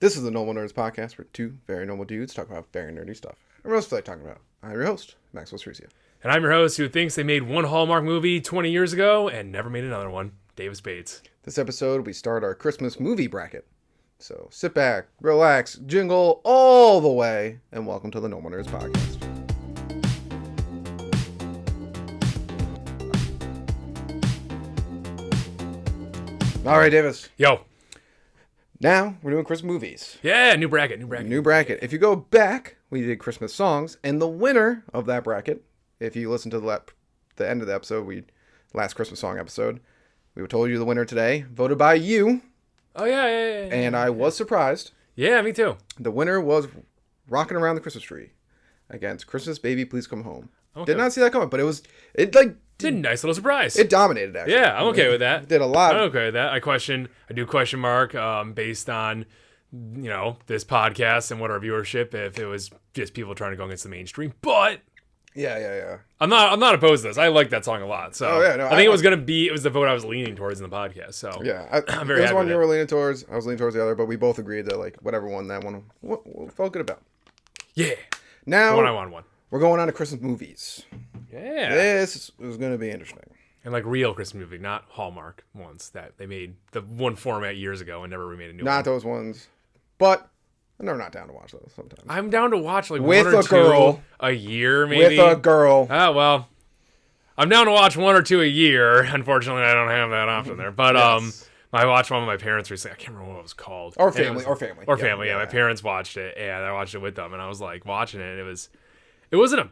This is the Normal Nerds Podcast, where two very normal dudes talk about very nerdy stuff. And what else do they talking about? I'm your host, Maxwell Stresia. And I'm your host who thinks they made one Hallmark movie 20 years ago and never made another one, Davis Bates. This episode, we start our Christmas movie bracket. So sit back, relax, jingle all the way, and welcome to the Normal Nerds Podcast. All right, Davis. Yo. Now we're doing Christmas movies. Yeah, new bracket. New bracket. If you go back, we did Christmas songs, and the winner of that bracket, if you listen to the end of the episode, last Christmas song episode, we told you the winner today, voted by you. Oh, yeah. And I was surprised. Yeah, me too. The winner was Rockin' Around the Christmas Tree against Christmas Baby Please Come Home. Okay. Did not see that coming, but it Did a nice little surprise. It dominated, actually. Yeah, I'm okay with that. Did a lot. I'm okay with that. I do question mark based on, this podcast and what our viewership, if it was just people trying to go against the mainstream. But Yeah. I'm not opposed to this. I like that song a lot. So Oh, yeah, no, I think it was the vote I was leaning towards in the podcast. So Yeah, I'm very it was happy one with you it. were leaning towards. I was leaning towards the other, but we both agreed that whatever won that one, we felt good about. Yeah. Now The one I won. we're going on to Christmas movies. Yeah. This is going to be interesting. And real Christmas movie, not Hallmark ones that they made the one format years ago and never remade a new one. Not those ones, but I'm never not down to watch those sometimes. I'm down to watch With one or a two girl. a year, maybe. With a girl. Oh, well. I'm down to watch one or two a year. Unfortunately, I don't have that option there. But Yes. I watched one with my parents recently. I can't remember what it was called. Or And it family. Yeah, my parents watched it, and I watched it with them, and I was watching it, and it wasn't a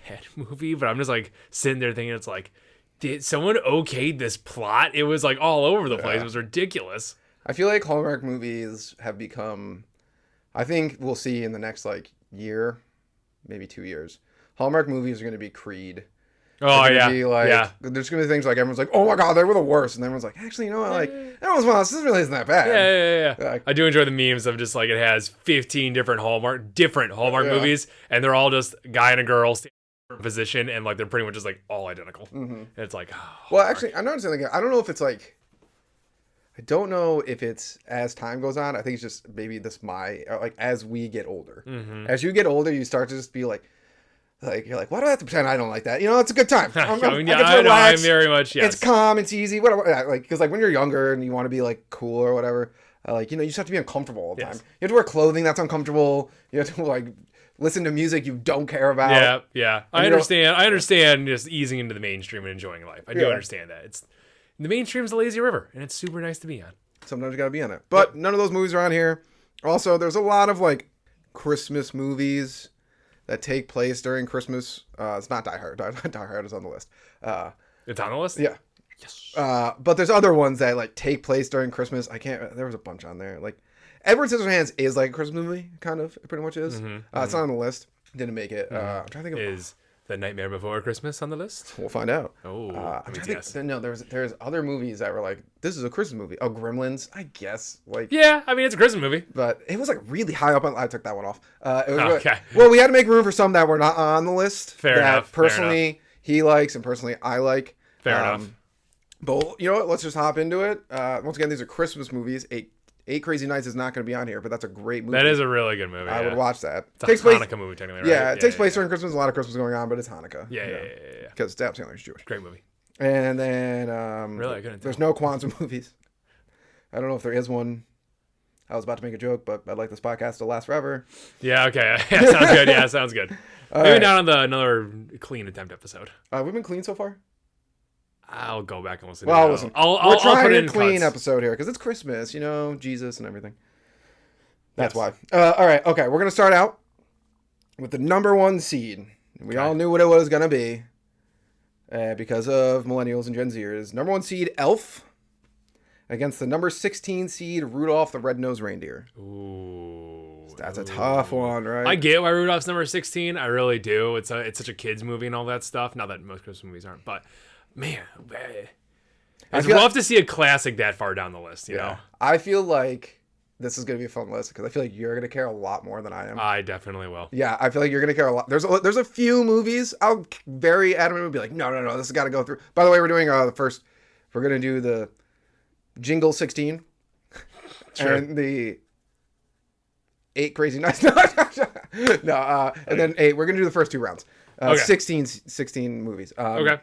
bad movie, but I'm just sitting there thinking did someone okayed this plot? It was all over the place. It was ridiculous. I feel like Hallmark movies have become, I think we'll see in the next year, maybe 2 years, Hallmark movies are going to be Creed. Oh, They're yeah. gonna be Yeah. There's going to be things everyone's oh my God, they were the worst. And everyone's actually, you know what? Everyone's well, this really isn't that bad. Yeah. I do enjoy the memes of just it has 15 different Hallmark movies, and they're all just guy and a girl standing in a position, and they're pretty much just all identical. Mm-hmm. And it's Well, actually, I'm not saying I don't know if it's I don't know if it's as time goes on. I think it's just maybe as we get older. Mm-hmm. As you get older, you start to just be you're why do I have to pretend I don't like that? It's a good time. I get to I know, I'm relax. very much, yes. It's calm. It's easy. Whatever. Because when you're younger and you want to be cool or whatever, you just have to be uncomfortable all the time. Yes. You have to wear clothing that's uncomfortable. You have to listen to music you don't care about. Yeah. I understand just easing into the mainstream and enjoying life. I do understand that. The mainstream's a lazy river, and it's super nice to be on. Sometimes you gotta be on it. But none of those movies are on here. Also, there's a lot of Christmas movies that take place during Christmas. It's not Die Hard. Die Hard is on the list. It's on the list? Yeah. Yes. But there's other ones that take place during Christmas. There was a bunch on there. Edward Scissorhands is a Christmas movie, kind of. It pretty much is. It's not on the list. Didn't make it. I'm trying to think of. Is The Nightmare Before Christmas on the list? We'll find out. Oh, I'm trying to think. No, there's other movies that were this is a Christmas movie. Oh, Gremlins, I guess. Yeah, I mean, it's a Christmas movie. But it was really high up on. I took that one off. It was Okay. Well, we had to make room for some that were not on the list. Fair enough. Personally, he likes and personally I like. Fair enough. But you know what? Let's just hop into it. Once again, these are Christmas movies. Eight Crazy Nights is not going to be on here, but that's a great movie. That is a really good movie. I would watch that. It's a Hanukkah movie, technically, right? Yeah, it takes place during Christmas. A lot of Christmas going on, but it's Hanukkah. Yeah. Because Adam Sandler's Jewish. Great movie. And then Really, I couldn't there's tell. no Kwanzaa movies. I don't know if there is one. I was about to make a joke, but I'd like this podcast to last forever. Yeah, okay. Yeah, sounds good. Yeah, sounds good. Maybe right. not on another clean attempt episode. We've been clean so far. I'll go back and listen. Well, to it. listen. I'll We're trying put it a in clean cuts. episode here because it's Christmas, Jesus and everything. That's Yes. why. All right. Okay. We're going to start out with the number one seed. We all knew what it was going to be because of millennials and Gen Zers. Number one seed, Elf, against the number 16 seed, Rudolph the Red-Nosed Reindeer. Ooh. That's a tough one, right? I get why Rudolph's number 16. I really do. It's such a kid's movie and all that stuff. Not that most Christmas movies aren't, but man, it's feel rough to see a classic that far down the list. You know, I feel like this is going to be a fun list because I feel like you're going to care a lot more than I am. I definitely will. Yeah, I feel like you're going to care a lot. There's a few movies I'll very adamantly be no, this has got to go through. By the way, we're doing we're going to do the Jingle 16 Sure. and the 8 Crazy Nights. No, and then 8. We're gonna do the first 2 rounds. Okay. 16 movies. Okay.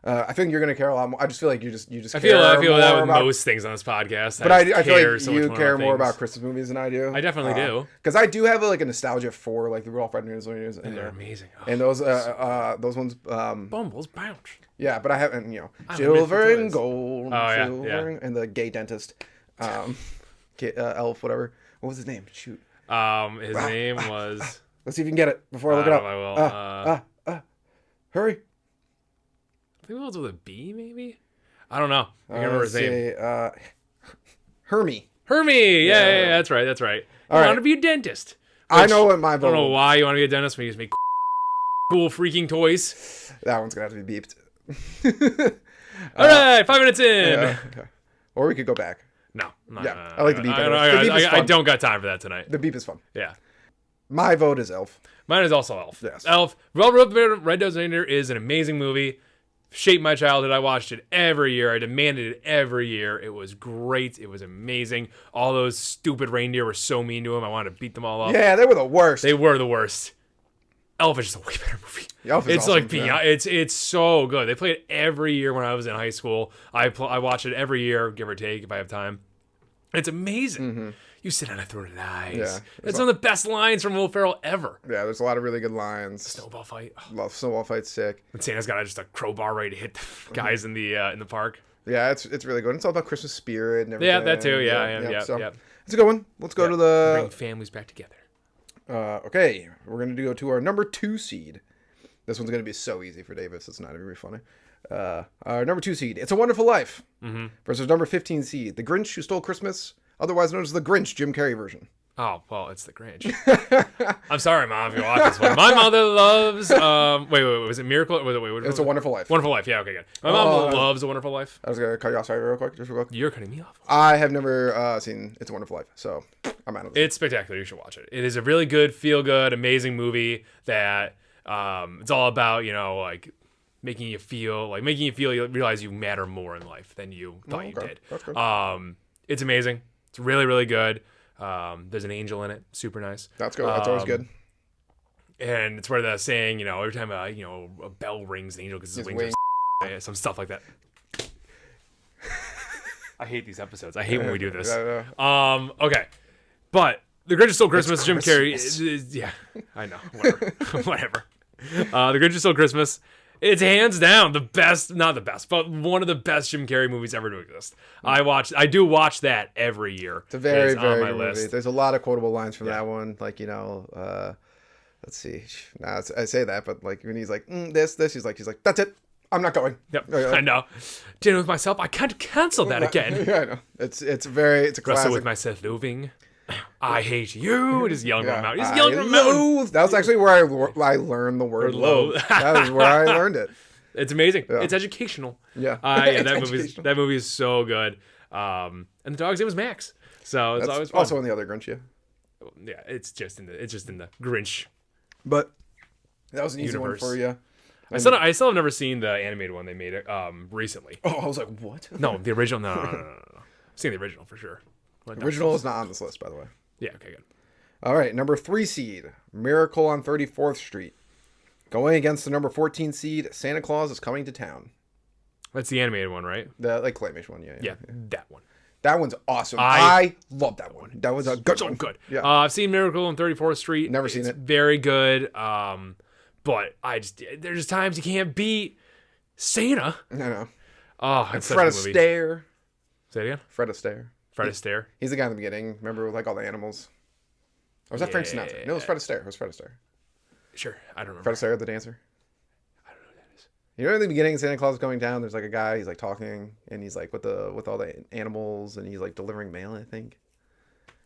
I think you're gonna care a lot more. I just feel like you just I care feel that more with about, most things on this podcast. but I feel care like so you much care more things. about Christmas movies than I do. I definitely do. Because I do have like a nostalgia for like the Rudolph Red-Nosed Reindeers in They're there. amazing. Oh, And those ones, Bumbles bounce. yeah, but I haven't, I silver miss the and toys. gold, yeah, silver yeah. and the gay dentist, elf, whatever. What was his name? Shoot. His name was. Let's see if you can get it before I look I it don't up. know if I will. Hurry. I think it was with a B, maybe. I don't know. I can't remember his name. Hermie. Hermie. Yeah, that's right. That's right. I All right. want to be a dentist. I Which, know what my I don't know vote. why you want to be a dentist when you just make cool freaking toys. That one's gonna have to be beeped. All right, 5 minutes in. Yeah, okay. Or we could go back. No, no, Yeah, no, I like the beep better. I, The beep is I fun. don't got time for that tonight. The beep is fun. Yeah. My vote is Elf. Mine is also Elf. Yes. Elf. Rudolph the Red-Nosed Reindeer is an amazing movie. Shaped my childhood. I watched it every year. I demanded it every year. It was great. It was amazing. All those stupid reindeer were so mean to him. I wanted to beat them all up. Yeah, they were the worst. They were the worst. Elf is just a way better movie. Elf is It's awesome, like beyond, it's so good. They play it every year when I was in high school. I watch it every year, give or take, if I have time. It's amazing. You sit on a throne of eyes. Yeah. It's one of the best lines from Will Ferrell ever. Yeah, there's a lot of really good lines. Snowball fight. Oh, Love Snowball Fight's sick. and Santa's got just a crowbar ready to hit the guys in the park. Yeah, it's really good. It's all about Christmas spirit and everything. Yeah, that too. Yeah. So it's a good one. Let's go to Bring the. families back together. Okay, we're gonna go to our number 2 seed. This one's gonna be so easy for Davis. It's not even very funny. Our number 2 seed, It's a Wonderful Life, versus number 15 seed, The Grinch Who Stole Christmas, otherwise known as The Grinch, Jim Carrey version. Oh, well, it's the Grinch. I'm sorry, Mom, if you watch this one. My mother loves. Wait. Was it Miracle? What It's a Wonderful Life. Wonderful Life. Yeah, okay, good. My mom loves A Wonderful Life. I was gonna cut you off, sorry, real quick, just real quick. You're cutting me off. I have never seen It's a Wonderful Life, so I'm out of this. It's spectacular. You should watch it. It is a really good, feel-good, amazing movie that it's all about, like making you feel you realize you matter more in life than you thought you okay. did. That's good. It's amazing. It's really, really good. There's an angel in it. Super nice. That's good. That's always good. And it's where the saying, every time a bell rings, the angel gets his wings. Or some stuff like that. I hate these episodes. I hate when we do this. Okay, but The Grinch Stole Christmas, Jim Carrey. Yeah, I know. Whatever. Whatever. The Grinch Stole Christmas. It's hands down the best, not the best, but one of the best Jim Carrey movies ever to exist. I do watch that every year. It's a very, It's very on my good list. movie. There's a lot of quotable lines from that one. Like, let's see. Nah, I say that, but like when he's like, this, he's like, that's it. I'm not going. Yep, I know. Dinner with myself. I can't cancel that again. Yeah, I know. It's a classic. Wrestle with myself, loathing. I hate you. Just yelling Yeah. him out. He's I yelling him out. loathe. That was actually where I learned the word loathe. loathe. That was where I learned it. It's amazing. Yeah. It's educational. Yeah. Yeah, It's that movie is so good. And the dog's name was Max. So it's That's always fun. also in the other Grinch, yeah. Yeah, it's just in the Grinch. But that was an easy Universe. one for you. I still have never seen the animated one they made recently. Oh, I was like, what? No, the original. No. I've seen the original for sure. The original is not on this list, by the way. Yeah. Okay. Good. All right, number 3 seed, Miracle on 34th Street. Going against the number 14 seed, Santa Claus is Coming to Town. That's the animated one, right? The claymation one, yeah. Yeah, that one. That one's awesome. I I love that one. That was a good one. Good. Yeah. I've seen Miracle on 34th Street. Never seen It's it. Very good. But there's just times you can't beat Santa. No. Oh, it's such Fred a movie. Astaire. Say it again. Fred Astaire. Fred Astaire. He's the guy in the beginning. Remember with like all the animals? Or was that Frank Sinatra? No, it was Fred Astaire. It was Fred Astaire. Sure, I don't remember. Fred Astaire, the dancer. I don't know who that is. You know, in the beginning, Santa Claus is going down. There's like a guy. He's like talking, and he's like with all the animals, and he's like delivering mail, I think.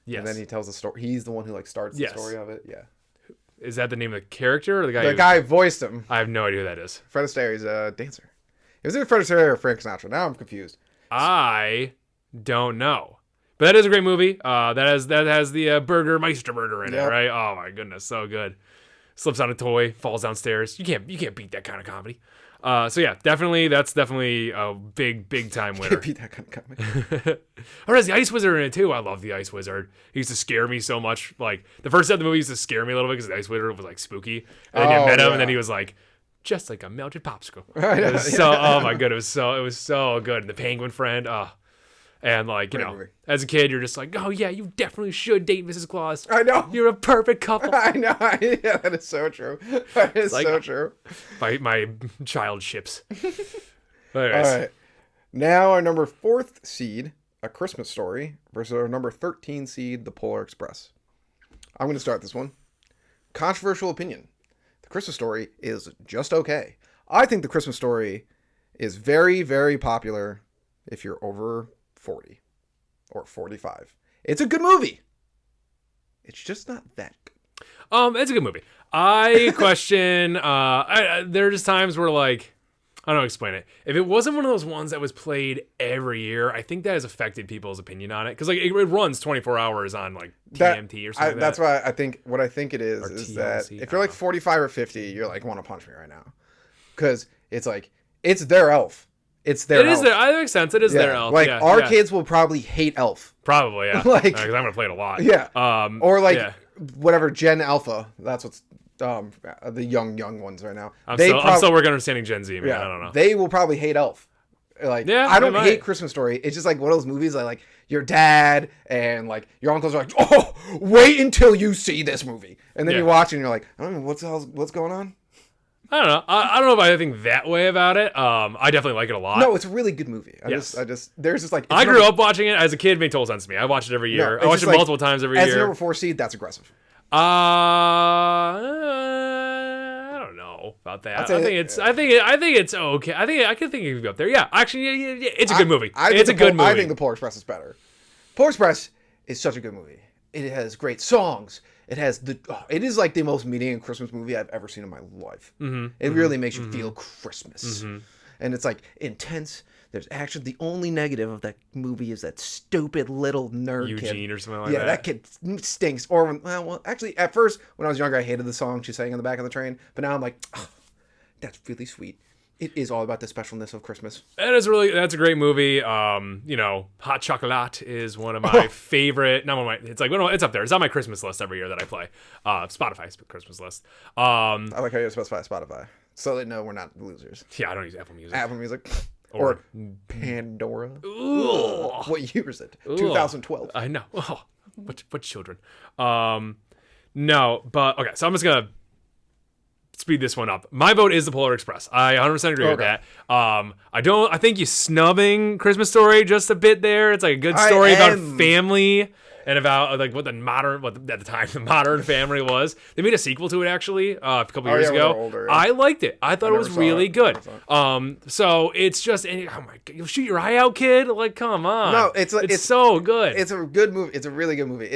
Yes. And then he tells the story. He's the one who like starts the Yes. story of it. Yeah. Is that the name of the character or the guy? The guy voiced him. I have no idea who that is. Fred Astaire. He's a dancer. It was either Fred Astaire or Frank Sinatra. Now I'm confused. I don't know. But that is a great movie. That has the Meister burger in it, Yep. right? Oh my goodness, so good. Slips on a toy, falls downstairs. You can't beat that kind of comedy. So yeah, that's definitely a big time winner. Can't beat that kind of comic. Or has the Ice Wizard in it too. I love the Ice Wizard. He used to scare me so much. Like the first set of the movie used to scare me a little bit because the Ice Wizard was like spooky. And then you met him, yeah. and then he was like just like a melted popsicle. Right, It was so oh my god, it was so good. And the Penguin friend, and like Great movie. as a kid, you're just like, oh yeah, you definitely should date Mrs. Claus. I know. You're a perfect couple. I know. Yeah, that is so true. That is Like- so true. my child ships. All Anyways, right. Now our number 4th seed, A Christmas Story, versus our number 13 seed, The Polar Express. I'm going to start this one. Controversial opinion. The Christmas Story is just okay. I think The Christmas Story is very, very popular if you're over 40 or 45. It's a good movie. It's just not that good. it's a good movie. I question. There are just times where like I don't know how to explain it. If it wasn't one of those ones that was played every year, I think that has affected people's opinion on it because like it runs 24 hours on like TMT or something. Like that. That's why what I think it is TLC, that I if you're like don't know. 45 or 50, you're like want to punch me right now, because it's like it's their Elf. It's their. It is Elf. their. That makes sense. It is Yeah. their Elf. Like yeah, our yeah. kids will probably hate Elf. Probably yeah. like- Because I'm gonna play it a lot. Yeah. Or like yeah. whatever Gen Alpha. That's what's the young ones right now. I'm still working on understanding Gen Z, man. Yeah, I don't know. They will probably hate Elf. Like, Yeah, I don't they hate might. Christmas Story. It's just like one of those movies that like your dad and like your uncles are like, oh, wait until you see this movie, and then Yeah. you watch it and you're like, I don't know what's going on. I don't know. I don't know if I think that way about it. I definitely like it a lot. No, it's a really good movie. Yes. There's just like I grew up watching it as a kid. It made total sense to me. I watch it every year. it's I watch just it like, multiple times every as year. a number 4 seed. That's aggressive. I don't know about that. I'd say- I think it's okay. I can think it could be up there. Yeah, actually, yeah, it's a good movie. I think It's a good movie. I think The Polar Express is better. Polar Express is such a good movie. It has great songs. It has it is like the most meaningful Christmas movie I've ever seen in my life. It really makes you feel Christmas, and it's like intense. There's actually the only negative of that movie is that stupid little nerd Eugene kid. or something like Yeah, that. that kid stinks. Or well, actually, at first when I was younger, I hated the song she sang in the back of the train. But now I'm like, oh, that's really sweet. It is all about the specialness of Christmas. That's a great movie. Hot Chocolate is one of my favorite. Not one of my. It's like it's up there. It's on my Christmas list every year that I play. Spotify's Christmas list. I like how you specify Spotify, so they know we're not losers. Yeah, I don't use Apple Music. Apple Music or Pandora. Ooh. What year is it? 2012. I know. Oh, what children? No, but okay. So I'm just gonna speed this one up. My vote is The Polar Express. I 100% agree with Okay. that. I think you snubbing Christmas Story just a bit there. It's like a good story about family and about like what at the time the Modern Family was. They made a sequel to it actually a couple years yeah, when ago. they're older, yeah. I liked it. I thought it never was saw really it. good. Never saw So it's just oh my god, you'll shoot your eye out, kid. Like come on. No, it's so good. It's a good movie. It's a really good movie.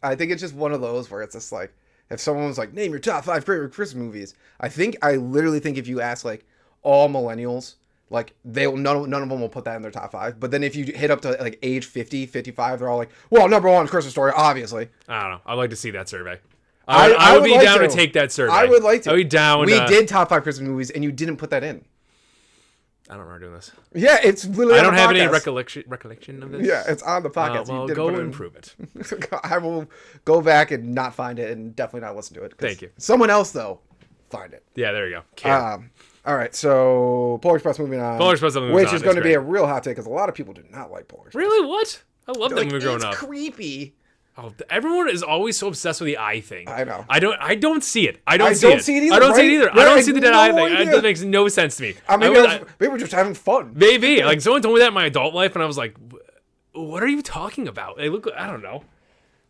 I think it's just one of those where it's just like if someone was like, name your top 5 favorite Christmas movies. I literally think if you ask like all millennials, like none of them will put that in their top 5. But then if you hit up to like age 50, 55, they're all like, well, number 1 Christmas Story, obviously. I don't know. I'd like to see that survey. I would be like down to take that survey. I would like to. I'd be down. We did top 5 Christmas movies, and you didn't put that in. I don't remember doing this. Yeah, it's literally. I on don't the have any podcast. recollection of this. Yeah, it's on the podcast. Well, you didn't go put it in. improve it. I will go back and not find it, and definitely not listen to it. 'cause Thank you. Someone else though, find it. Yeah, there you go. Care. All right, so Polar Express moving on. Polar Express moving which on, is going to it's be great. a real hot take because a lot of people did not like Polar Express. Really? What? I love that Like, movie growing it's up. creepy. Oh, everyone is always so obsessed with the eye thing. I know. I don't see it. I I don't see don't it. see it either, I don't see it right? either. Right, I I don't had see the dead no eye thing. idea. That makes no sense to me. Maybe we're just having fun. Maybe like someone told me that in my adult life, and I was like, "What are you talking about?" They look. I don't know.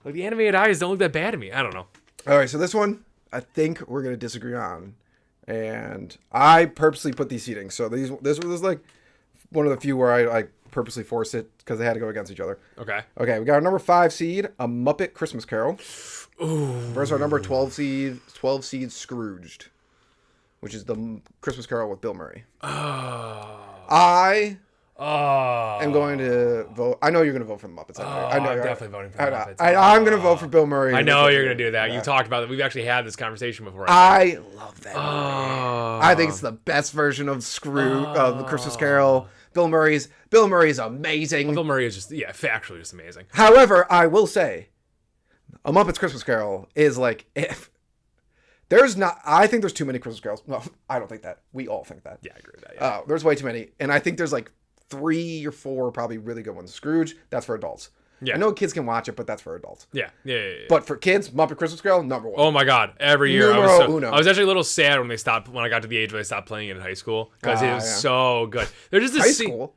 Like the animated eyes don't look that bad to me. I don't know. All right, so this one I think we're going to disagree on, and I purposely put these seatings. So this was like one of the few where I like purposely forced it because they had to go against each other. Okay. Okay, we got our number 5 seed, A Muppet Christmas Carol. Versus our number 12 seed Scrooged, which is the Christmas Carol with Bill Murray. Oh. I I'm going to vote. I know you're going to vote for the Muppets. I know I'm you're definitely voting for the Muppets. I'm going to vote for Bill Murray. I know you're going to do that. You talked about it. We've actually had this conversation before. I love that movie. I think it's the best version of of the Christmas Carol. Bill Murray's amazing. Bill Murray is just, factually just amazing. However, I will say, A Muppet's Christmas Carol is like, if there's not, I think there's too many Christmas carols. No, I don't think that. We all think that. Yeah, I agree with that. Yeah. There's way too many. And I think there's like 3 or 4 probably really good ones. Scrooge, that's for adults. Yeah. I know kids can watch it, but that's for adults. Yeah. But for kids, Muppet Christmas Carol, number 1. Oh my God! Every year, Numero uno. I was actually a little sad when I got to the age where they stopped playing it in high school because it was so good. They're just High school?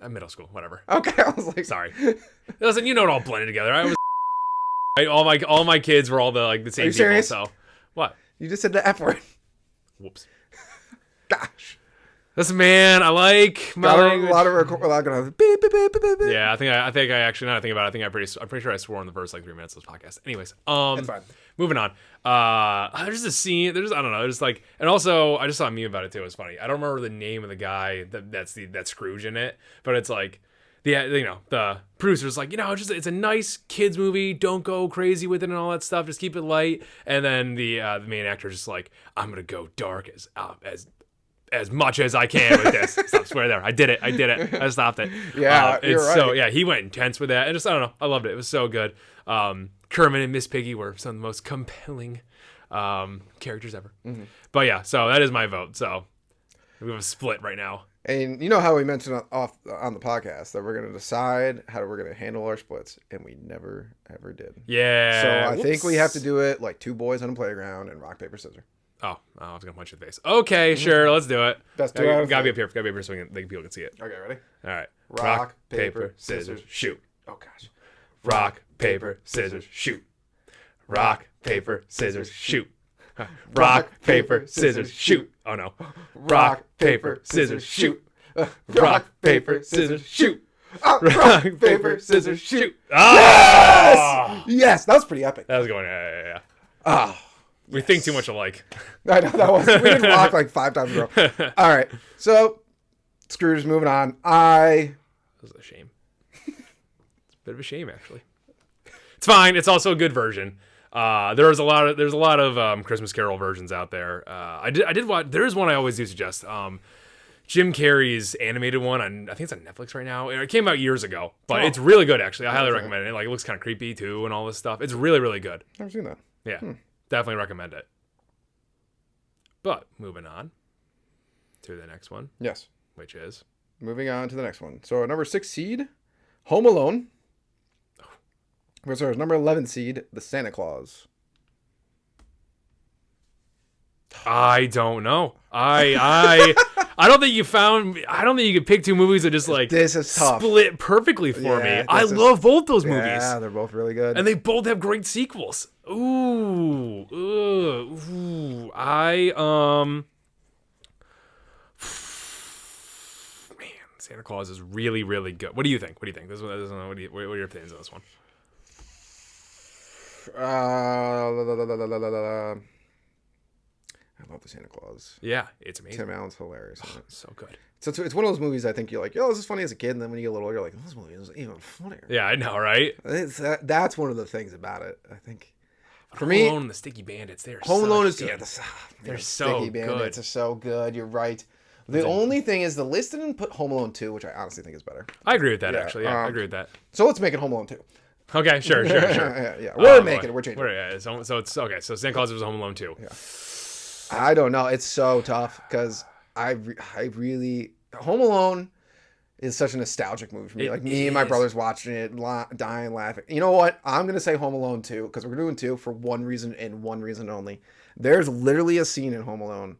Middle school, whatever. Okay, I was like, Sorry. Listen, it all blended together. I was all my kids were all the same Are you people. serious? So what? You just said the F word. Whoops. Gosh. Listen, man, I like my language. A lot of gonna have beep, beep, beep, beep, beep. Yeah, I think I actually, now that I think about it, I'm pretty sure I swore in the first 3 minutes of this podcast. Anyways, That's fine. moving on. There's a scene. I don't know. There's and also I just saw a meme about it too. It was funny. I don't remember the name of the guy that's Scrooge in it, but it's like the producer's like, it's a nice kids movie. Don't go crazy with it and all that stuff. Just keep it light. And then the main actor's just like, I'm gonna go dark as much as I can with this. Stop swear there. I did it. I stopped it. Yeah, you're right. So he went intense with that. And just, I don't know. I loved it. It was so good. Kermit and Miss Piggy were some of the most compelling characters ever. Mm-hmm. But yeah, so that is my vote. So we have a split right now. And you know how we mentioned on the podcast that we're going to decide how we're going to handle our splits, and we never ever did. Yeah. So I think we have to do it like 2 boys on a playground and rock paper scissors. Oh, I was gonna punch you in the face. Okay, sure, let's do it. Best 2 out of gotta be 3. up here. Gotta be up here so people can see it. Okay, ready? All right. Rock, paper, scissors, shoot. Oh gosh. Rock, paper, scissors, shoot. Rock, paper, scissors, shoot. Rock, paper, scissors, shoot. Oh no. Rock, paper, scissors, shoot. Rock, paper, scissors, shoot. Rock, paper, scissors, shoot. Ah! Yes, that was pretty epic. That was going. Yeah. Ah. We think too much alike. I know that was. We did rock like 5 times in a row. All right, so Scrooge is moving on. That was a shame. It's a bit of a shame, actually. It's fine. It's also a good version. There's a lot of Christmas Carol versions out there. I did watch. There is one I always do suggest. Jim Carrey's animated one I think it's on Netflix right now. It came out years ago, but it's really good actually. I highly recommend it. It looks kind of creepy too and all this stuff. It's really, really good. Never seen that. Yeah. Definitely recommend it. But moving on to the next one. Yes. Which is? Moving on to the next one. So our number 6 seed, Home Alone. Versus our number 11 seed, The Santa Claus. I don't know. I don't think you could pick 2 movies that just this is tough. Split perfectly for me. I love both those movies. Yeah, they're both really good. And they both have great sequels. Man, Santa Claus is really, really good. What do you think? What are your opinions on this one? I love the Santa Claus. Yeah, it's amazing. Tim Allen's hilarious. So good. So it's one of those movies I think you're like, this is funny as a kid, and then when you get a little older, you're like, this movie is even funnier. Yeah, I know, right? That's one of the things about it, I think. For Home me, Alone and the Sticky Bandits, Home Alone is good. They're so Sticky Bandits are so good. You're right. The only thing is the list didn't put Home Alone 2, which I honestly think is better. I agree with that, actually. Yeah, I agree with that. So let's make it Home Alone 2. Okay, sure. Yeah. We're making it. We're changing. So it's okay. So Santa Claus was Home Alone 2. Yeah. I don't know. It's so tough because I really Home Alone is such a nostalgic movie for me. Me and my brothers watching it, dying laughing. You know what? I'm gonna say Home Alone 2 because we're doing 2 for one reason and one reason only. There's literally a scene in Home Alone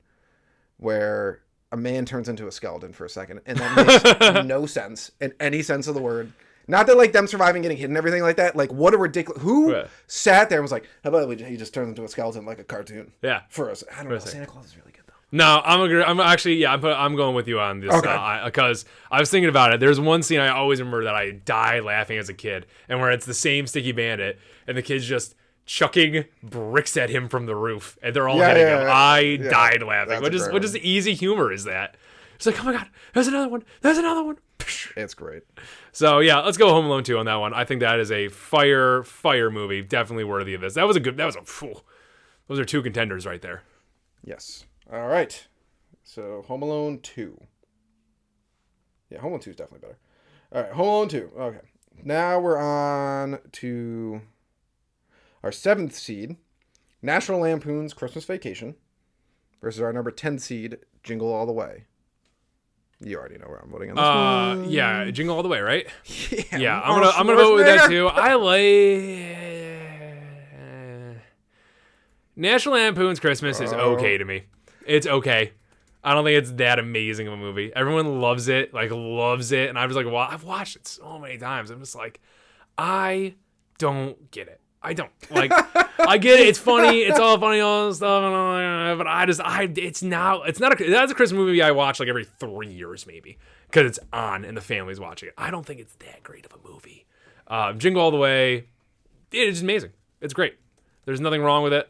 where a man turns into a skeleton for a second, and that makes no sense in any sense of the word. Not that them surviving, getting hit and everything like that. What a ridiculous... Who sat there and was like, how about he just turns into a skeleton like a cartoon? Yeah. For us. I don't know. Santa Claus is really good, though. No, I'm going with you on this. Okay. Because I was thinking about it. There's one scene I always remember that I died laughing as a kid, and where it's the same Sticky Bandit, and the kid's just chucking bricks at him from the roof, and they're all hitting him. I died laughing. What is easy humor is that? It's like, oh my god, there's another one. There's another one. It's great. So yeah, let's go Home Alone 2 on that one. I think that is a fire movie. Definitely worthy of this. Those are two contenders right there. Yes. All right. So Home Alone 2. Yeah, Home Alone 2 is definitely better. All right, Home Alone 2. Okay. Now we're on to our 7th seed, National Lampoon's Christmas Vacation, versus our number 10 seed, Jingle All the Way. You already know where I'm voting on this one. Yeah, Jingle All the Way, right? Yeah. I'm gonna vote with that too. I like National Lampoon's Christmas is okay to me. It's okay. I don't think it's that amazing of a movie. Everyone loves it, and I was like, well, I've watched it so many times. I'm just like, I don't get it. I don't like. I get it. It's funny. It's all funny, all this stuff, but it's not that's a Christmas movie I watch like every 3 years maybe because it's on and the family's watching it. I don't think it's that great of a movie. Jingle All the Way, it's amazing. It's great. There's nothing wrong with it.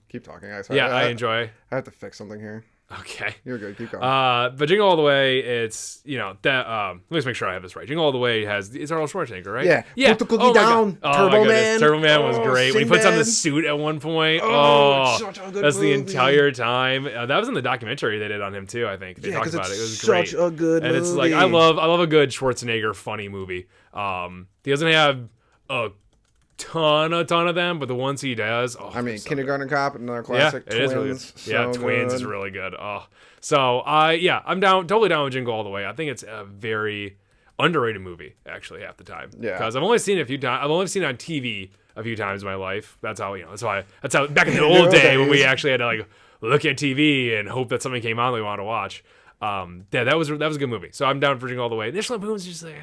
Keep talking. I enjoy. I have to fix something here. Okay. You're good. Keep going. But Jingle All the Way, it's, that, let me just make sure I have this right. Jingle All the Way it's Arnold Schwarzenegger, right? Yeah. Yeah. Put the cookie down. Turbo Man. Turbo Man was great. When he puts on the suit at one point. It's such a good that's movie. the entire time. That was in the documentary they did on him too, I think. They talked about it. It was great. Such a good and movie. it's like, I love a good Schwarzenegger funny movie. He doesn't have a ton of them, but the ones he does, Kindergarten Cop, another classic. Yeah, it is really good. So Twins is really good. So I'm totally down with Jingle All the Way. I think it's a very underrated movie, actually, half the time. Yeah. Because I've only seen it a few times. I've only seen it on TV a few times in my life. That's how back in the old day when we actually had to like look at TV and hope that something came on that we wanted to watch. That was a good movie. So I'm down for Jingle All the Way. National Lampoon's just like.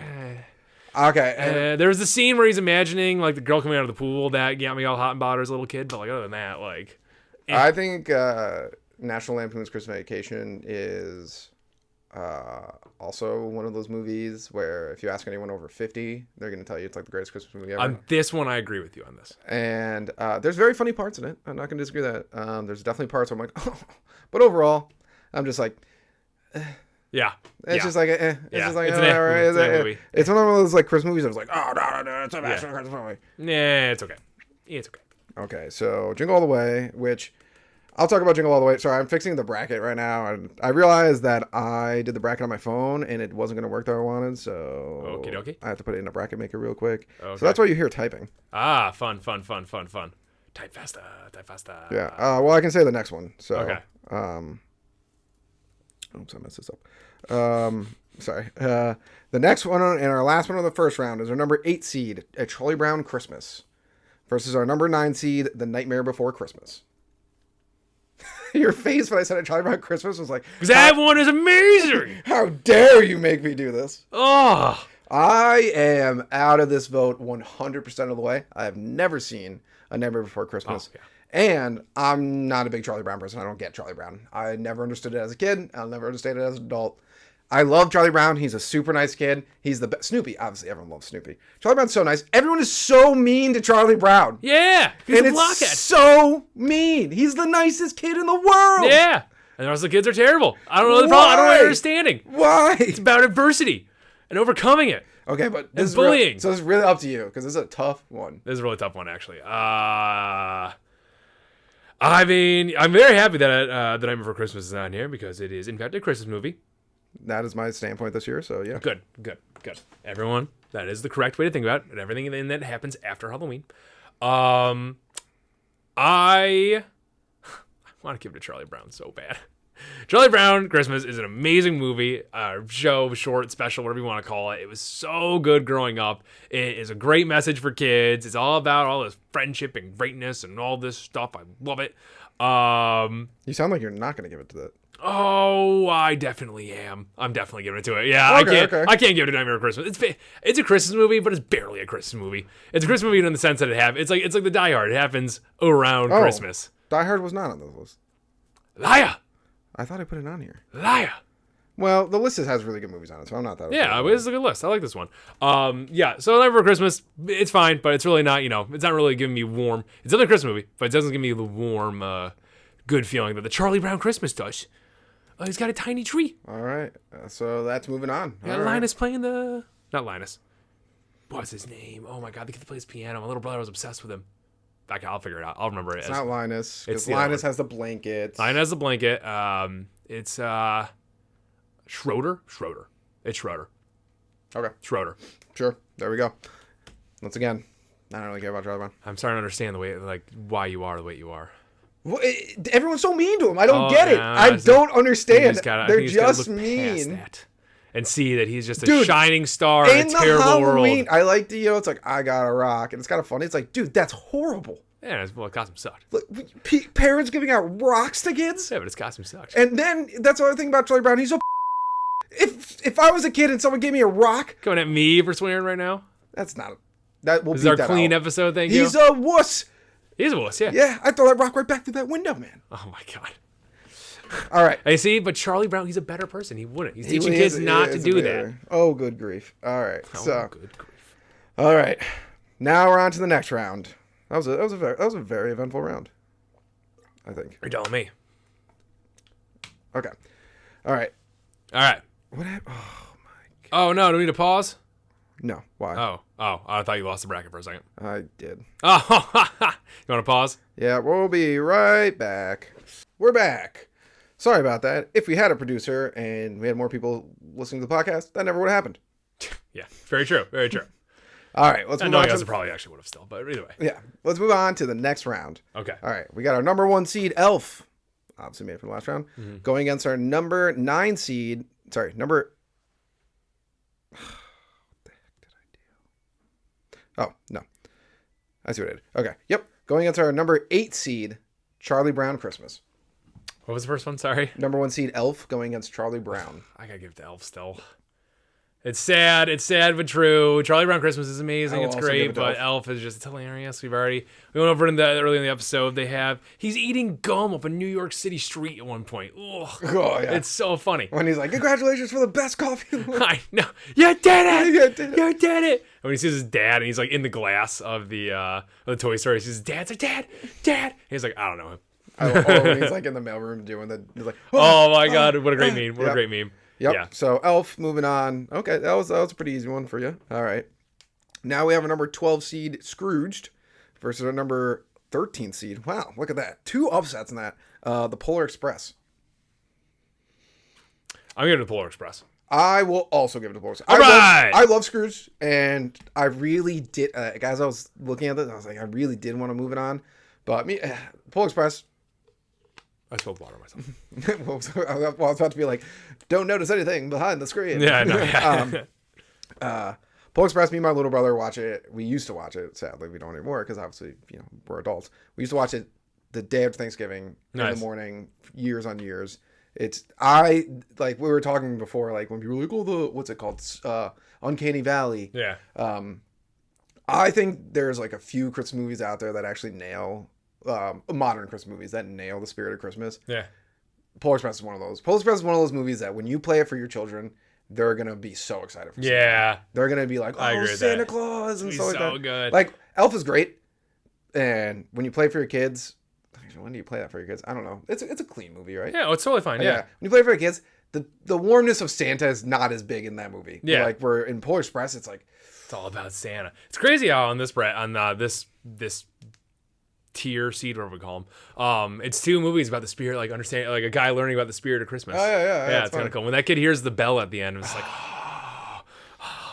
Okay. There was the scene where he's imagining like the girl coming out of the pool that got me all hot and bothered as a little kid, but like other than that, like. I think National Lampoon's Christmas Vacation is also one of those movies where if you ask anyone over 50, they're going to tell you it's like the greatest Christmas movie ever. On this one, I agree with you on this. And there's very funny parts in it. I'm not going to disagree with that. There's definitely parts where I'm like, oh. But overall, I'm just like, yeah. It's just like, It's just like, it's an movie. It's one of those like Christmas movies. I was like, oh no, it's a National Christmas movie. Yeah, it's okay. It's okay. Okay, so Jingle All the Way, which I'll talk about Jingle All the Way. Sorry, I'm fixing the bracket right now, and I realized that I did the bracket on my phone, and it wasn't going to work the way I wanted, so Okie dokie. I have to put it in a bracket maker real quick. Okay. So that's why you hear typing. Fun. Type faster. Yeah. Well, I can say the next one. So. Okay. Oops, I messed this up. Sorry. The next one and our last one of the first round is our number 8 seed, A Charlie Brown Christmas, versus our number 9 seed, The Nightmare Before Christmas. Your face when I said A Charlie Brown Christmas was like, that one is amazing. How dare you make me do this? Oh. I am out of this vote 100% of the way. I have never seen A Nightmare Before Christmas. Oh, yeah. And I'm not a big Charlie Brown person. I don't get Charlie Brown. I never understood it as a kid. I'll never understand it as an adult. I love Charlie Brown. He's a super nice kid. He's the best. Snoopy, obviously, everyone loves Snoopy. Charlie Brown's so nice. Everyone is so mean to Charlie Brown. Yeah, he's and a it's blockhead. So mean. He's the nicest kid in the world. Yeah, and the rest of the kids are terrible. I don't know the problem. I don't know understanding. Why? It's about adversity and overcoming it. Okay, but this is bullying. So it's really up to you because this is a tough one. This is a really tough one, actually. I mean, I'm very happy that The Night Before Christmas is not here because it is, in fact, a Christmas movie. That is my standpoint this year, so yeah. Good. Everyone, that is the correct way to think about it. And everything in that happens after Halloween. I want to give it to Charlie Brown so bad. Charlie Brown Christmas is an amazing movie, show, short, special, whatever you want to call it. It was so good growing up. It is a great message for kids. It's all about all this friendship and greatness and all this stuff. I love it. You sound like you're not going to give it to that. Oh, I definitely am. I'm definitely giving it to it. Yeah, Okay. I can't give it a Nightmare Before Christmas. It's a Christmas movie, but it's barely a Christmas movie. It's a Christmas movie in the sense that it's like the Die Hard. It happens around Christmas. Die Hard was not on this list. Liar. I thought I put it on here. Liar. Well, the list has really good movies on it, so I'm not that. Yeah, this is a good list. I like this one. Yeah, so Nightmare Before Christmas, it's fine, but it's really not, it's not really giving me warm. It's another Christmas movie, but it doesn't give me the warm, good feeling that the Charlie Brown Christmas does. Oh, he's got a tiny tree. All right. So that's moving on. Yeah, All right. Linus playing the... Not Linus. What's his name? Oh my god, the kid that plays piano. My little brother was obsessed with him. I'll figure it out. I'll remember it. It's not Linus. It's Because the other Linus one. has the blanket. Linus has the blanket. It's Schroeder. It's Schroeder. Okay. Schroeder. Sure. There we go. Once again, I don't really care about Charlie Brown. I'm starting to understand the way, like, why you are the way you are. Well, everyone's so mean to him. I don't get it. yeah, I don't You understand. just gotta- I They're think you just gotta just look past mean. that and see that he's just a Dude, shining star in In a the terrible Halloween, world. I like the, it's like, I got a rock. And it's kind of funny. It's like, dude, that's horrible. Yeah, well, his costume sucked. Like, parents giving out rocks to kids? Yeah, but his costume sucked. And then, that's the other thing about Charlie Brown. He's a If I was a kid and someone gave me a rock, Coming at me for swearing right now. that's not... That will This is beat our that clean out. episode. Thank He's you. a wuss. He's a wuss. Yeah. Yeah, I throw that rock right back through that window, man. Oh my god. All right. I see, but Charlie Brown, he's a better person. He wouldn't. He's teaching He kids is- not he to is do a that. bit- Oh, good grief. All right. Oh, So, good grief. all right. Now we're on to the next round. That was a very eventful round, I think. You're telling me. Okay. All right. All right. What happened? Oh no, do we need to pause? No. Why? Oh, I thought you lost the bracket for a second. I did. Oh, you want to pause? Yeah, we'll be right back. We're back. Sorry about that. If we had a producer and we had more people listening to the podcast, that never would have happened. Yeah, very true. Very true. All right, let's I move know on. you guys To, probably actually would have still, but either way. yeah, let's move on to the next round. Okay. All right, we got our number 1 seed, Elf. Obviously made it for the last round. Going against our number 9 seed. Sorry, number... What the heck did I do? Oh, no. I see what I did. Okay, yep. Going against our number 8 seed, Charlie Brown Christmas. What was the first one? Sorry. Number 1 seed, Elf, going against Charlie Brown. I gotta give it to Elf still. It's sad but true. Charlie Brown Christmas is amazing. I will it's also give great, it to but Elf is just hilarious. We went over in the early in the episode. He's eating gum up a New York City street at one point. Ugh. Oh, yeah. It's so funny. When he's like, congratulations for the best coffee in the world. I know. You did it. You did it. You did it. And when he sees his dad and he's like in the glass of the toy store, he sees his dad's like, Dad. And he's like, I don't know him. When he's like in the mailroom doing the, he's like, Oh my god, what a great meme. What a Yep. great meme. Yep. Yeah. So Elf, moving on. Okay, that was a pretty easy one for you. All right. Now we have a number 12 seed, Scrooged, versus our number 13 seed. Wow, look at that. 2 upsets in that. The Polar Express. I'm giving it to Polar Express. I will also give it to Polar Express. All right. I love Scrooge, and I really did. As I was looking at this, I was like, I really did want to move it on, but Polar Express. I spilled water myself. I was about to be like, don't notice anything behind the screen. Yeah, I know. Yeah. Polar Express, me and my little brother watch it. We used to watch it. Sadly, we don't anymore because obviously, we're adults. We used to watch it the day after Thanksgiving in Nice. the morning, years on years. We were talking before, like when people were like, oh, what's it called? Uncanny Valley. Yeah. I think there's like a few Christmas movies out there that actually nail, modern Christmas movies that nail the spirit of Christmas. Yeah. Polar Express is one of those. Polar Express is one of those movies that when you play it for your children, they're gonna be so excited for. Yeah. They're gonna be like, I "Oh, agree with Santa that. Claus!" and It's stuff like so that. good. Like Elf is great, and when you play it for your kids, when do you play that for your kids? I don't know. It's a clean movie, right? Yeah, it's totally fine. Yeah. Yeah. When you play it for your kids, the warmness of Santa is not as big in that movie. Yeah. Like we're in Polar Express, it's like, It's all about Santa. It's crazy how on this this tier seed, whatever we call them, it's 2 movies about the spirit, like understanding, like a guy learning about the spirit of Christmas. Oh, yeah, it's kind of cool. When that kid hears the bell at the end, it's like,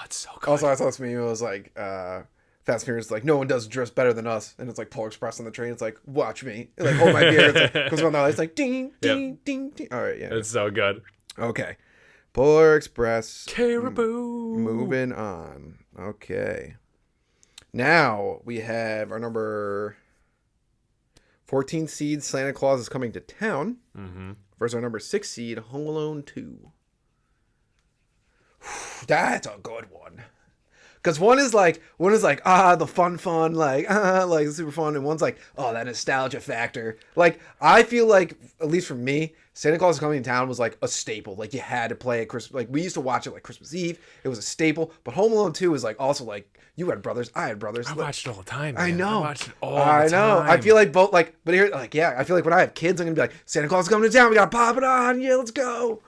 it's so good. Also, I saw this meme. It was like, Fast and Furious, like, no one does dress better than us. And it's like Polar Express on the train. It's like, watch me. And, like, hold my beer. It's like, comes on the light. It's like, ding, ding, ding, ding. All right, yeah. It's so good. Okay. Polar Express. Caribou. Moving on. Okay. Now we have our number 14 seed, Santa Claus is Coming to Town. Mm-hmm. Versus our number 6 seed, Home Alone 2. That's a good one. Because one is like the fun like super fun, and one's like that nostalgia factor. Like I feel like at least for me, Santa Claus is Coming to Town was like a staple. Like you had to play it Christmas. Like we used to watch it like Christmas Eve. It was a staple. But Home Alone 2 is like also like you had brothers, I had brothers. I watched it all the time. I Man. know. I watched it all the time. I know. I feel like both like, but here like yeah, I feel like when I have kids, I'm gonna be like Santa Claus is Coming to Town. We gotta pop it on. Yeah, let's go.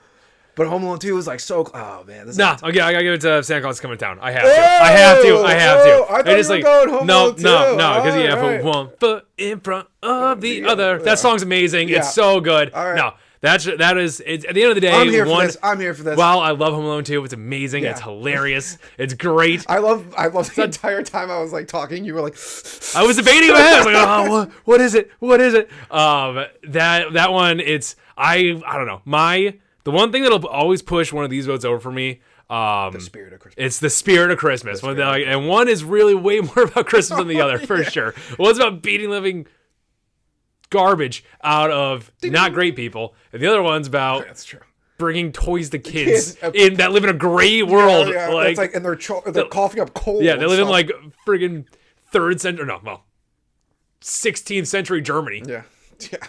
But Home Alone 2 was like so. Oh man, this Nah, okay, I gotta give it to Santa Claus Coming to Town. I have to. Oh, I have to. I have to. I thought you were going Home Alone 2. No, because you have Alright. one foot in front of the other. That song's amazing. Yeah. It's so good. Alright. No, that is. It's at the end of the day. I'm here for this. I'm here for this. Wow, I love Home Alone 2. It's amazing. Yeah. It's hilarious. It's great. I love the entire time I was like talking. You were like, I was debating in my head. I was like, oh, what is it? What is it? That one. It's I don't know. The one thing that'll always push one of these votes over for me. the spirit of Christmas. It's the spirit of Christmas. And one is really way more about Christmas than the other, for sure. One's about beating living garbage out of not great people, and the other one's about That's true. bringing toys to kids that live in a great world. Yeah, like, it's like, and they're coughing up cold. yeah, they and live in stuff. like friggin' 16th century Germany. Yeah,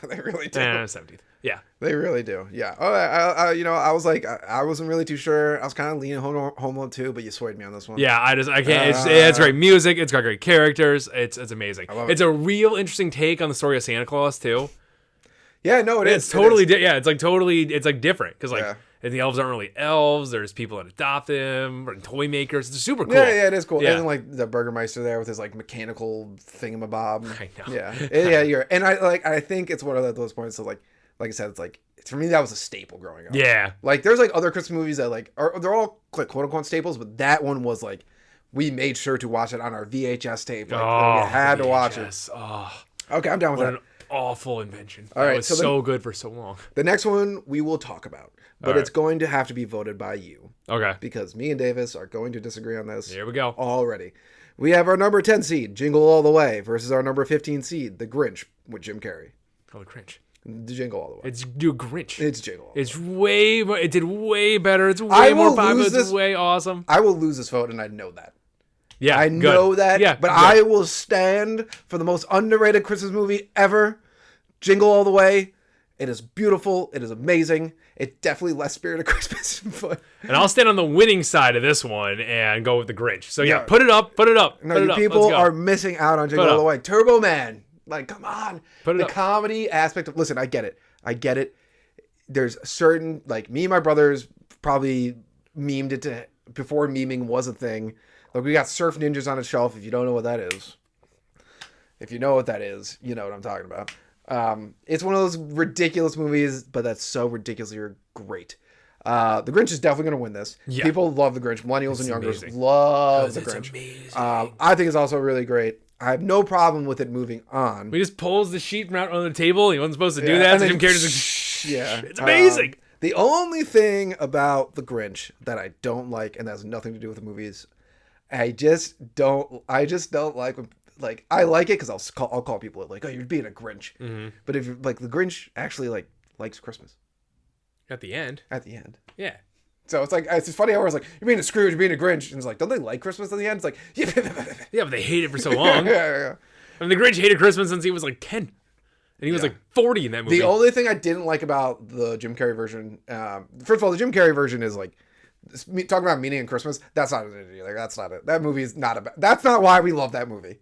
they really do. 17th. Yeah. They really do. Yeah. Oh, I was like, I wasn't really too sure. I was kind of leaning Home Alone 2, but you swayed me on this one. Yeah, I can't. It's great music. It's got great characters. It's amazing. love It's a real interesting take on the story of Santa Claus too. Yeah, no, it is. It's totally it's like totally it's like different because like Yeah. and the elves aren't really elves. There's people that adopt them and toy makers. It's super cool. Yeah, it is cool. Yeah. And then, like the Burgermeister there with his like mechanical thingamabob. I know. Yeah, you're. And I think it's one of those points of like I said, it's like for me that was a staple growing up. Yeah. Like there's like other Christmas movies that like they're all like quote unquote staples, but that one was like we made sure to watch it on our VHS tape. Like we had to watch it. Oh, Okay, I'm down with what that. an awful invention. All right, That was so so good for so long. The next one we will talk about, but All right. it's going to have to be voted by you Okay. because me and Davis are going to disagree on this. Here we go. Already. We have our number 10 seed, Jingle All the Way, versus our number 15 seed, The Grinch, with Jim Carrey. Oh, the cringe. The Jingle All the Way. It's you Grinch. It's Jingle All the Way. It's way more. It did way better. It's I way more will popular. lose It's this- way awesome. I will lose this vote, and I know that. Yeah, I good. know that, Yeah, but good. I will stand for the most underrated Christmas movie ever, Jingle All the Way. It is beautiful. It is amazing. It's definitely less Spirit of Christmas, but And I'll stand on the winning side of this one and go with the Grinch. So yeah, Yeah. put it up. Put it up. no, put it you up. people Let's go. are missing out on Jingle Put it All the up. Way. Turbo Man, like, come on. Put it The up. comedy aspect of listen, I get it. There's certain like me and my brothers probably memed it to before memeing was a thing. Like we got Surf Ninjas on a shelf. If you don't know what that is, if you know what that is, you know what I'm talking about. It's one of those ridiculous movies, but that's so ridiculously great. The Grinch is definitely going to win this. Yeah. People love the Grinch. Millennials and youngers amazing. love the It's Grinch. amazing. I think it's also really great. I have no problem with it moving on. We just pulls the sheet from out on the table. He wasn't supposed to do Yeah, that. and So then- Jim Carrey's like, Yeah. it's amazing. The only thing about the Grinch that I don't like, and that has nothing to do with the movies, I just don't like when, like, I like it because I'll call people like, oh, you're being a Grinch. Mm-hmm. But if you're like the Grinch actually like likes Christmas At the end. at the end. Yeah. So it's like, it's just funny how it's like, you're being a Scrooge, you're being a Grinch. And it's like, don't they like Christmas at the end? It's like, yeah. Yeah, but they hate it for so long. yeah. I mean, the Grinch hated Christmas since he was like 10. And he was Yeah. like 40 in that movie. The only thing I didn't like about the Jim Carrey version, first of all, the Jim Carrey version is like, talking about meaning in Christmas, that's not it either. That's not it. That movie is not about, that's not why we love that movie.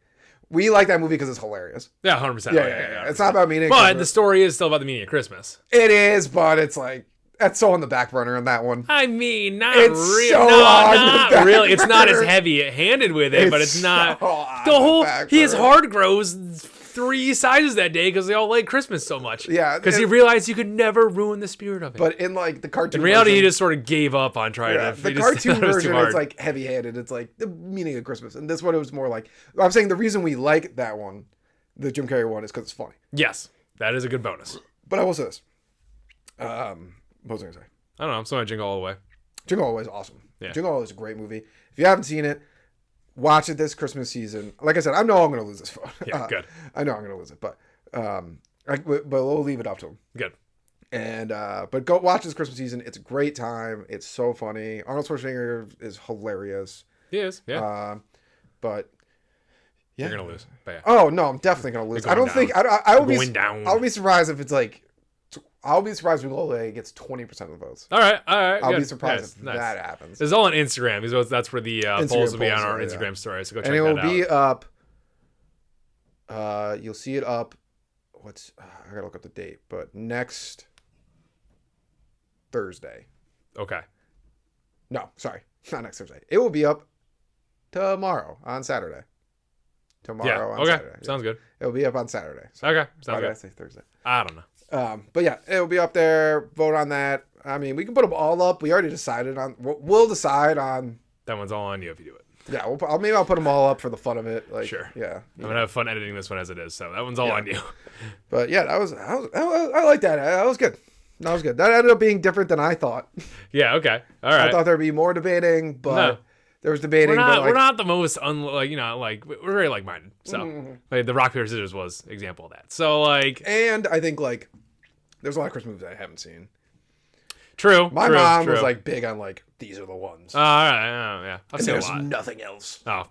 We like that movie because it's hilarious. Yeah, 100%. Yeah. It's not about meaning in But the Christmas. story is still about the meaning of Christmas. It is, but it's like, that's so on the back burner on that one. I mean, not It's really. so No, on the not back really. It's not as burner. heavy-handed with it, but it's not. so on The whole back his burner. heart grows 3 sizes that day because they all like Christmas so much. Yeah, because he and- realized you could never ruin the spirit of it. But in like the cartoon in reality, version, he just sort of gave up on trying yeah, to. the he just cartoon thought it was too version, hard. it's like heavy-handed. It's like the meaning of Christmas. And this one, it was more like, I'm saying the reason we like that one, the Jim Carrey one, is because it's funny. Yes, that is a good bonus. But I will say this. What was I going to say? I don't know. I'm still gonna jingle all the way. Jingle All the Way is awesome. Yeah. Jingle All the Way is a great movie. If you haven't seen it, watch it this Christmas season. Like I said, I know I'm going to lose this vote. Yeah, good. I know I'm going to lose it, but we'll leave it up to him. Good. And but go watch this Christmas season. It's a great time. It's so funny. Arnold Schwarzenegger is hilarious. He is. Yeah. But yeah, You're gonna lose. But yeah. Oh no, I'm definitely gonna lose. They're I don't going think I will be Going down. I'll be surprised if it's like. I'll be surprised if Lola gets 20% of the votes. All right. I'll good. be surprised Nice, if nice. that happens. It's all on Instagram. That's where the polls will be on polls, our yeah. Instagram story. So go check And it will that be out. up. You'll see it up. I gotta look up the date, but next Thursday. Okay. No, sorry, not next Thursday. It will be up tomorrow on Saturday. Tomorrow on Okay. Saturday. Sounds good. It'll be up on Saturday. So Okay. why Sounds did I good. say Thursday? I don't know. But yeah, it'll be up there. Vote on that. I mean, we can put them all up. We already decided on. We'll decide on. That one's all on you if you do it. Yeah, maybe I'll put them all up for the fun of it. Like, Sure. Yeah. I'm gonna have fun editing this one as it is. So that one's all on you. But yeah, I like that. That was good. That was good. That ended up being different than I thought. Yeah. Okay. All right. I thought there'd be more debating, but No. there was debating. We're not the most we're very like-minded. So like, the rock paper scissors was an example of that. So like, and I think like there's a lot of Christmas movies I haven't seen. true. My mom was like big on like these are the ones. all right. Yeah. I've seen a There's lot. nothing else. Oh,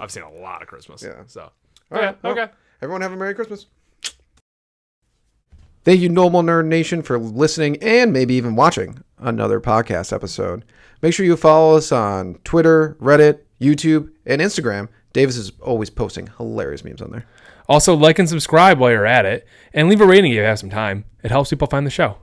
I've seen a lot of Christmas. Yeah. So. All right. Well, Okay. Everyone have a Merry Christmas. Thank you, Normal Nerd Nation, for listening and maybe even watching another podcast episode. Make sure you follow us on Twitter, Reddit, YouTube, and Instagram. Davis is always posting hilarious memes on there. Also, like and subscribe while you're at it, and leave a rating if you have some time. It helps people find the show.